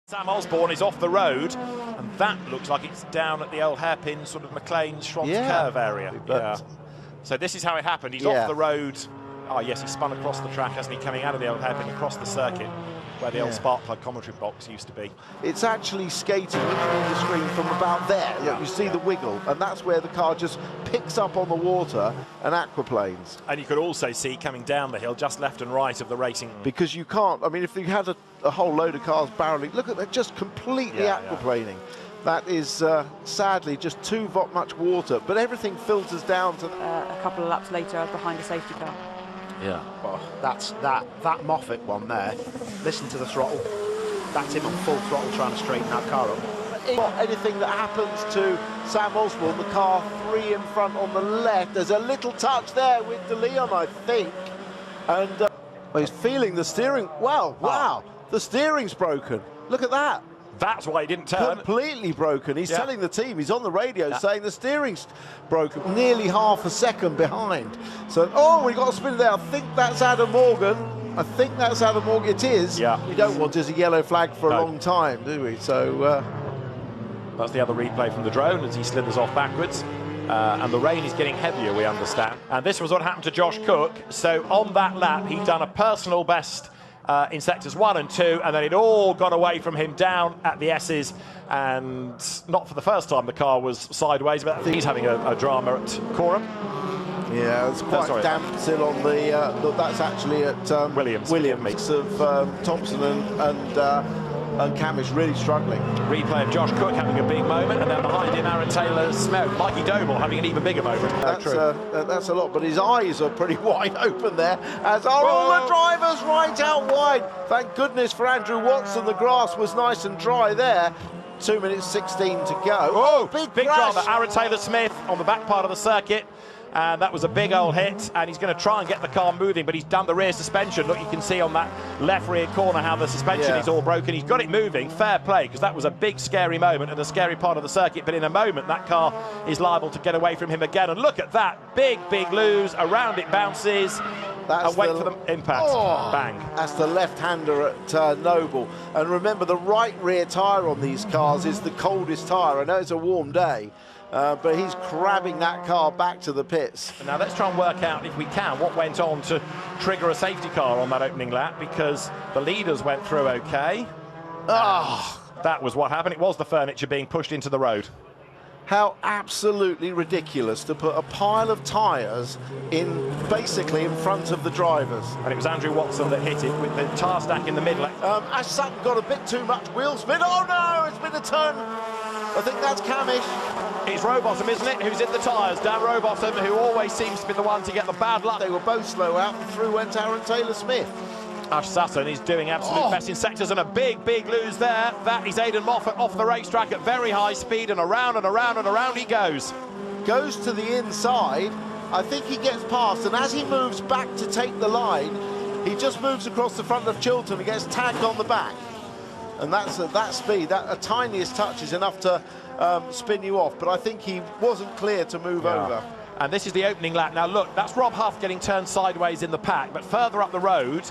Sam Osborne is off the road, and that looks like it's down at the old hairpin, sort of McLean's Schwantz curve area. Yeah. So this is how it happened. He's off the road. Oh yes, he spun across the track, hasn't he, coming out of the old hairpin across the circuit, where the old spark plug commentary box used to be. It's actually skating looking on the screen from about there. Yeah. You see the wiggle, and that's where the car just picks up on the water and aquaplanes. And you could also see coming down the hill, just left and right of the racing. Because you can't, I mean, if you had a whole load of cars barreling, look at that, just completely aquaplaning. That is sadly just too much water, but everything filters down to a couple of laps later behind a safety car. Yeah, well, that's that Moffat one there. Listen to the throttle. That's him on full throttle trying to straighten that car up. Anything that happens to Sam Osborne, the car 3 in front on the left, there's a little touch there with De Leon, I think, and well, he's feeling the steering. Wow, the steering's broken. Look at that. That's why he didn't turn. Completely broken. He's telling the team, he's on the radio saying the steering's broken. Nearly half a second behind. So, oh, we got a spin there. I think that's Adam Morgan. I think that's Adam Morgan. It is. Yeah. We don't want a yellow flag for a long time, do we? So that's the other replay from the drone as he slithers off backwards. And the rain is getting heavier, we understand. And this was what happened to Josh Cook. So on that lap, he'd done a personal best in sectors 1 and 2, and then it all got away from him down at the S's, and not for the first time the car was sideways, but he's having a drama at Coram. Yeah, it's quite damp still on the that's actually at Williams mix of Thompson and Camish really struggling. Replay of Josh Cook having a big moment, and then behind him Aaron Taylor-Smith, Mikey Doble having an even bigger moment. That's a lot, but his eyes are pretty wide open there, as are all the drivers right out wide. Thank goodness for Andrew Watson, the grass was nice and dry there. 2 minutes 16 to go. Oh, big drama. Aaron Taylor-Smith on the back part of the circuit. And that was a big old hit, and he's going to try and get the car moving, but he's done the rear suspension. Look, you can see on that left rear corner how the suspension is all broken. He's got it moving. Fair play, because that was a big scary moment and a scary part of the circuit, but in a moment that car is liable to get away from him again. And look at that big lose. Around it bounces. And wait for the impact. Bang. That's the left-hander at Noble. And remember, the right rear tyre on these cars is the coldest tyre. I know it's a warm day, but he's crabbing that car back to the pits. Now let's try and work out, if we can, what went on to trigger a safety car on that opening lap, because the leaders went through okay. That was what happened. It was the furniture being pushed into the road. How absolutely ridiculous to put a pile of tyres basically in front of the drivers. And it was Andrew Watson that hit it with the tyre stack in the middle. Ash Sutton got a bit too much wheel spin. Oh no, it's been a turn. I think that's Camish. It's Rowbottom, isn't it, who's in the tyres? Dan Rowbottom, who always seems to be the one to get the bad luck. They were both slow out, and through went Aaron Taylor-Smith. Ash Sutton is doing absolute best in sectors, and a big lose there. That is Aidan Moffat off the racetrack at very high speed, and around and around and around he goes. Goes to the inside. I think he gets past, and as he moves back to take the line, he just moves across the front of Chilton and gets tagged on the back. And that's that speed, that a tiniest touch is enough to spin you off. But I think he wasn't clear to move over. And this is the opening lap. Now look, that's Rob Huff getting turned sideways in the pack, but further up the road,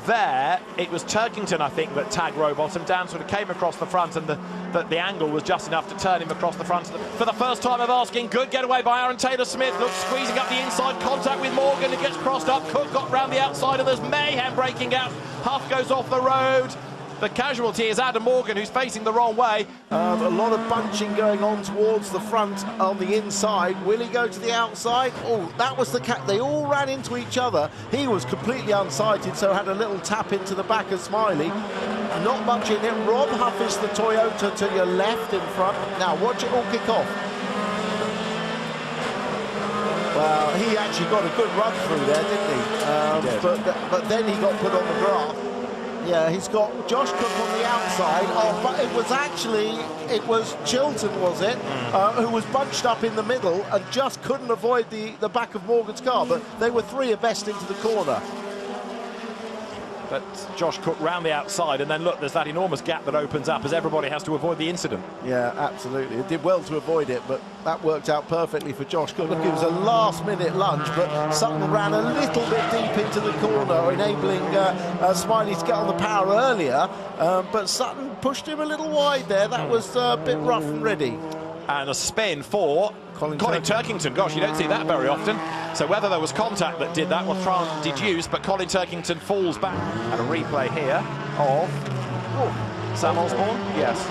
there, it was Turkington, I think, that tagged Rowbottom. Dan sort of came across the front, and the angle was just enough to turn him across the front. For the first time of asking, good getaway by Aaron Taylor-Smith. Looks squeezing up the inside, contact with Morgan. It gets crossed up. Cook got round the outside, and there's mayhem breaking out. Huff goes off the road. The casualty is Adam Morgan, who's facing the wrong way. A lot of bunching going on towards the front on the inside. Will he go to the outside? Oh, that was the cat. They all ran into each other. He was completely unsighted, so had a little tap into the back of Smiley. Not much in it. Rob Huff is the Toyota to your left in front. Now watch it all kick off. Well, he actually got a good run through there, didn't he? But then he got put on the graph. Yeah, he's got Josh Cook on the outside. Oh, but it was Chilton, was it? Who was bunched up in the middle and just couldn't avoid the back of Morgan's car. But they were 3 abreast into the corner. But Josh Cook round the outside, and then look, there's that enormous gap that opens up as everybody has to avoid the incident. Yeah, absolutely. It did well to avoid it, but that worked out perfectly for Josh Cook. Look, it was a last-minute lunge, but Sutton ran a little bit deep into the corner, enabling Smiley to get on the power earlier, but Sutton pushed him a little wide there. That was a bit rough and ready. And a spin for Colin Turkington. Gosh, you don't see that very often. So whether there was contact that did that or Tran deduce, but Colin Turkington falls back. And a replay here of Sam Osborne. Yes,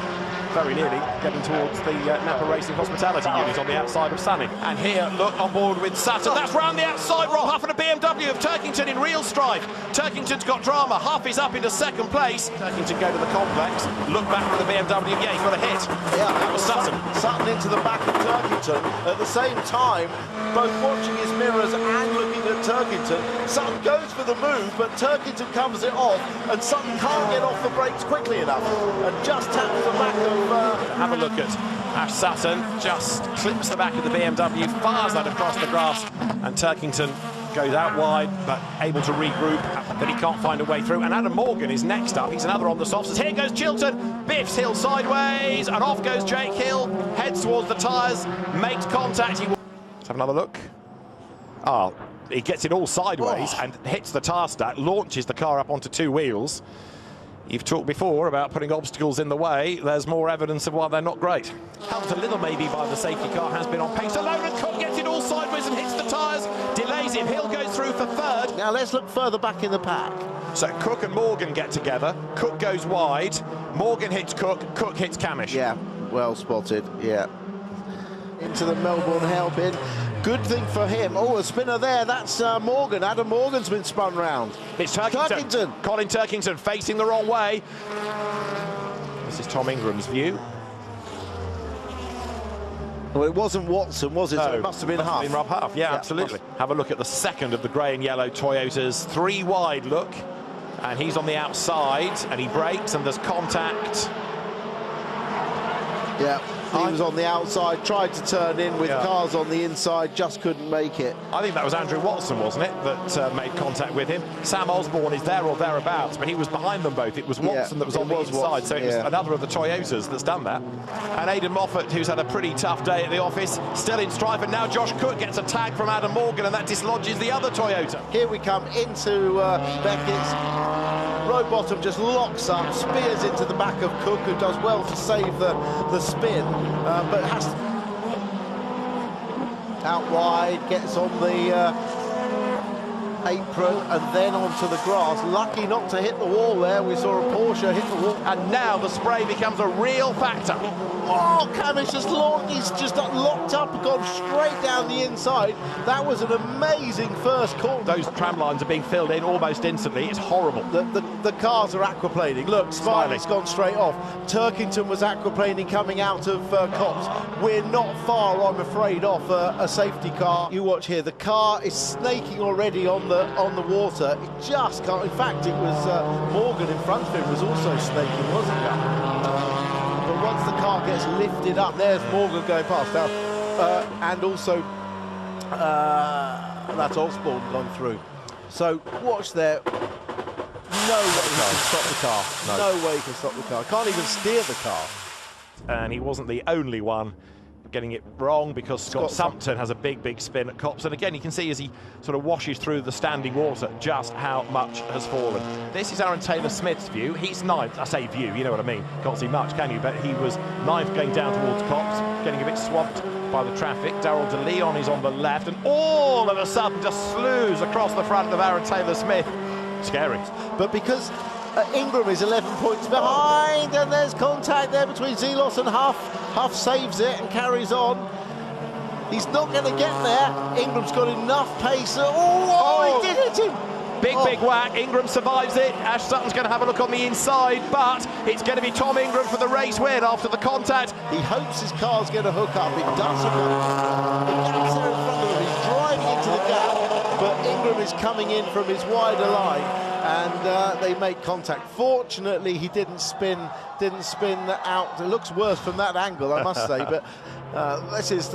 very nearly getting towards the Napa Racing Hospitality unit on the outside of Sammy. And here, look, on board with Sutton. That's round the outside. Rob Huff and a BMW of Turkington in real strife. Turkington's got drama. Huff is up into second place. Turkington go to the complex. Look back for the BMW. Yeah, he's got a hit. Yeah, that was Sutton. Sutton into the back of Turkington. At the same time, both watching his mirrors and looking at Turkington. Sutton goes for the move, but Turkington comes it off, and Sutton can't get off the brakes quickly enough, and just taps the back of... Have a look at Ash Sutton, just clips the back of the BMW, fires that across the grass, and Turkington goes out wide, but able to regroup, but he can't find a way through. And Adam Morgan is next up. He's another on the softs. Here goes Chilton, biffs Hill sideways, and off goes Jake Hill, heads towards the tyres, makes contact. Let's have another look. Oh, he gets it all sideways and hits the tyre stack, launches the car up onto two wheels. You've talked before about putting obstacles in the way. There's more evidence of why they're not great. Helped a little maybe by the safety car, has been on pace alone, and Cook gets it all sideways and hits the tyres, delays him. Hill goes through for third. Now let's look further back in the pack. So Cook and Morgan get together. Cook goes wide. Morgan hits Cook. Cook hits Camish. Yeah, well spotted, yeah. Into the Melbourne hairpin. Good thing for him. Oh, a spinner there. That's Morgan. Adam Morgan's been spun round. It's Turkington. Colin Turkington facing the wrong way. This is Tom Ingram's view. Well, it wasn't Watson, was it? No, So it must have been Huff. Rob Huff, yeah, absolutely. Have a look at the second of the grey and yellow Toyotas. Three wide look. And he's on the outside, and he brakes, and there's contact. Yeah. He was on the outside, tried to turn in with cars on the inside, just couldn't make it. I think that was Andrew Watson, wasn't it, that made contact with him. Sam Osborne is there or thereabouts, but he was behind them both. It was Watson that was on the inside, so it was another of the Toyotas that's done that. And Aidan Moffat, who's had a pretty tough day at the office, still in strife, and now Josh Cook gets a tag from Adam Morgan, and that dislodges the other Toyota. Here we come into Beckett's. Rowbottom just locks up, spears into the back of Cook, who does well to save the spin, but has to... out wide, gets on the apron and then onto the grass. Lucky not to hit the wall there. We saw a Porsche hit the wall. And now the spray becomes a real factor. Oh, Camish just launched, he's just locked up and gone straight down the inside. That was an amazing first corner. Those tram lines are being filled in almost instantly. It's horrible. The cars are aquaplaning. Look, Smiley's gone straight off. Turkington was aquaplaning coming out of Copse. We're not far, I'm afraid, off a safety car. You watch here, the car is snaking already on the water. It just can't. In fact, it was Morgan in front of him was also snaking, wasn't it? But once the car gets lifted up, there's Morgan going past now, and also that's Osborne gone through. So watch there. No way he can stop the car. No way he can stop the car. Can't even steer the car. And he wasn't the only one getting it wrong, because Scott Sumpton has a big spin at Copse, and again you can see as he sort of washes through the standing water just how much has fallen. This is Aaron Taylor-Smith's view. He's ninth. I say view, you know what I mean, can't see much, can you? But he was ninth going down towards Copse, getting a bit swamped by the traffic. Darryl De Leon is on the left, and all of a sudden just slews across the front of Aaron Taylor-Smith. Scary. But because Ingram is 11 points behind, and there's contact there between Zelos and Huff. Huff saves it and carries on. He's not going to get there. Ingram's got enough pace. Oh, he did hit him. Big whack. Ingram survives it. Ash Sutton's going to have a look on the inside, but it's going to be Tom Ingram for the race win after the contact. He hopes his car's going to hook up. It doesn't. The gap's there in front of him. He's driving into the gap, but Ingram is coming in from his wider line, and they make contact. Fortunately, he didn't spin out. It looks worse from that angle, I must say. But this is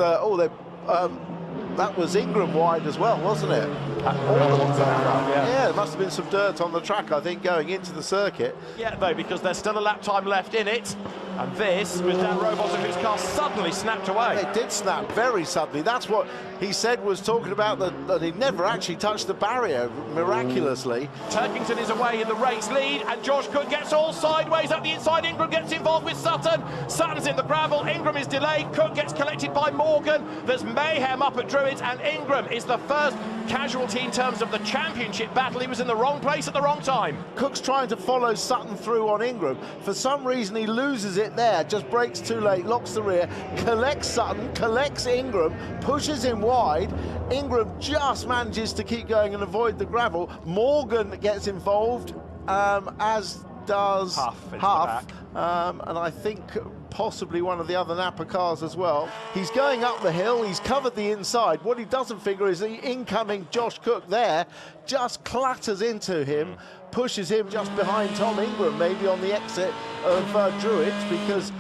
that was Ingram wide as well, wasn't it? Yeah, there must have been some dirt on the track, I think, going into the circuit. Yeah, though, because there's still a lap time left in it. And this was Dan Rowbottom, whose car suddenly snapped away. It did snap very suddenly. That's what he said, was talking about that he never actually touched the barrier, miraculously. Turkington is away in the race lead, and Josh Cook gets all sideways up the inside. Ingram gets involved with Sutton. Sutton's in the gravel. Ingram is delayed. Cook gets collected by Morgan. There's mayhem up at Druids, and Ingram is the first casualty in terms of the championship battle. He was in the wrong place at the wrong time. Cook's trying to follow Sutton through on Ingram. For some reason, he loses it there, just brakes too late, locks the rear, collects Sutton, collects Ingram, pushes him wide. Ingram just manages to keep going and avoid the gravel. Morgan gets involved, as does Huff, and I think possibly one of the other Napa cars as well. He's going up the hill, he's covered the inside. What he doesn't figure is the incoming Josh Cook there just clatters into him, pushes him just behind Tom Ingram, maybe on the exit of Druids, because,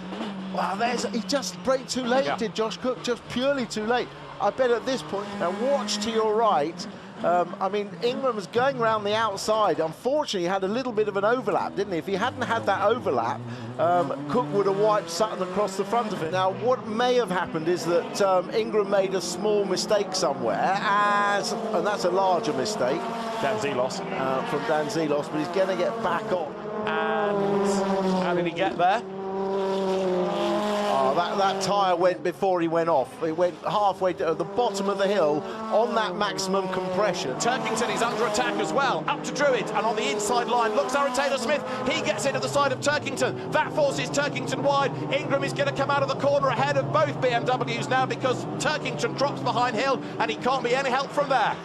wow, he just braked too late, did Josh Cook, just purely too late. I bet at this point, now watch to your right, I mean, Ingram was going around the outside. Unfortunately, he had a little bit of an overlap, didn't he? If he hadn't had that overlap, Cook would have wiped Sutton across the front of it. Now, what may have happened is that Ingram made a small mistake somewhere, and that's a larger mistake. Dan Zelos. From Dan Zelos, but he's going to get back on. And how did he get there? Oh, that tyre went before he went off. It went halfway to the bottom of the hill on that maximum compression. Turkington is under attack as well, up to Druid, and on the inside line looks Aaron Taylor-Smith. He gets into the side of Turkington. That forces Turkington wide. Ingram is going to come out of the corner ahead of both BMWs now, because Turkington drops behind Hill and he can't be any help from there.